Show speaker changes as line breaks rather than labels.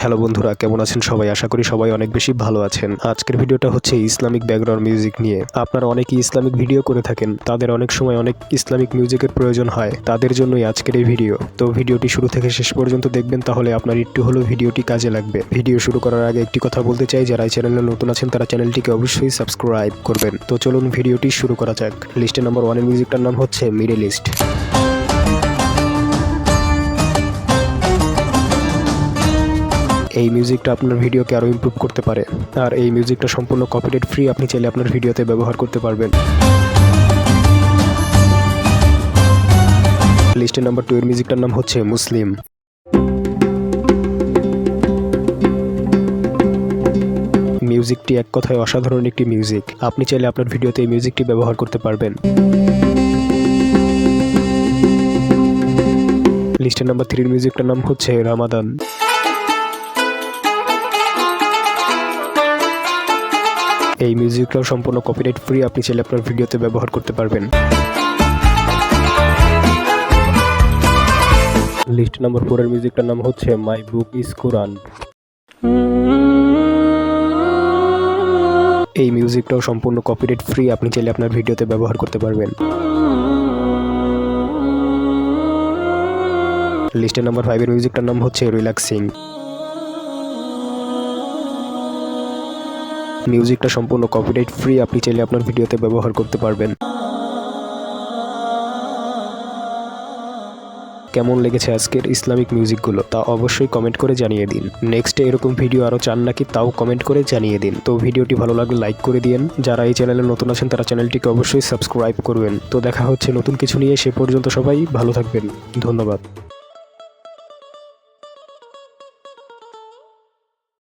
Hello বন্ধুরা, কেমন আছেন সবাই? আশা করি সবাই অনেক বেশি ভালো আছেন। আজকের ভিডিওটা হচ্ছে ইসলামিক ব্যাকগ্রাউন্ড মিউজিক নিয়ে। আপনারা অনেকেই ইসলামিক ভিডিও করে থাকেন, তাদের অনেক সময় অনেক ইসলামিক মিউজিকের প্রয়োজন হয়, তাদের জন্যই আজকের এই ভিডিও। তো ভিডিওটি শুরু থেকে শেষ পর্যন্ত দেখবেন, তাহলে আপনার একটু হলেও ভিডিওটি কাজে লাগবে। ভিডিও শুরু করার আগে একটি কথা বলতে চাই, যারা এই চ্যানেলে নতুন আছেন তারা চ্যানেলটিকে অবশ্যই সাবস্ক্রাইব করবেন। তো চলুন ভিডিওটি শুরু করা যাক। লিস্টে নাম্বার 1 এর মিউজিকটার নাম হচ্ছে মিডল ইস্ট। এই মিউজিকটা আপনার ভিডিওকে আরও ইমপ্রুভ করতে পারে, আর এই মিউজিকটা সম্পূর্ণ কপিরাইট ফ্রি। আপনি চাইলে আপনার ভিডিওতে ব্যবহার করতে পারবেন। লিস্টে নাম্বার 2 এর মিউজিকটার নাম হচ্ছে মুসলিম। মিউজিকটি এক কথায় অসাধারণ একটি মিউজিক। আপনি চাইলে আপনার ভিডিওতে এই মিউজিকটি ব্যবহার করতে পারবেন। লিস্টে নাম্বার 3 এর মিউজিকটার নাম হচ্ছে রামাদান। এই মিউজিকটাও সম্পূর্ণ কপিরাইট ফ্রি। আপনি চাইলে আপনার ভিডিওতে ব্যবহার করতে পারবেন। লিস্ট নাম্বার 4 এর মিউজিকটার নাম হচ্ছে মাই বুক ইজ কোরআন। এই মিউজিকটাও সম্পূর্ণ কপিরাইট ফ্রি। আপনি চাইলে আপনার ভিডিওতে ব্যবহার করতে পারবেন। লিস্টে নাম্বার 5 এর মিউজিকটার নাম হচ্ছে রিল্যাক্সিং। মিউজিকটা সম্পূর্ণ কপিরাইট ফ্রি। আপনি চাইলে আপনার ভিডিওতে ব্যবহার করতে পারবেন। কেমন লেগেছে আজকের ইসলামিক মিউজিকগুলো, তা অবশ্যই কমেন্ট করে জানিয়ে দিন। নেক্সট এরকম ভিডিও আরও চান নাকি, তাও কমেন্ট করে জানিয়ে দিন। তো ভিডিওটি ভালো লাগলে লাইক করে দিন। যারা এই চ্যানেলে নতুন আছেন তারা চ্যানেলটিকে অবশ্যই সাবস্ক্রাইব করবেন। তো দেখা হচ্ছে নতুন কিছু নিয়ে। সে পর্যন্ত সবাই ভালো থাকবেন। ধন্যবাদ।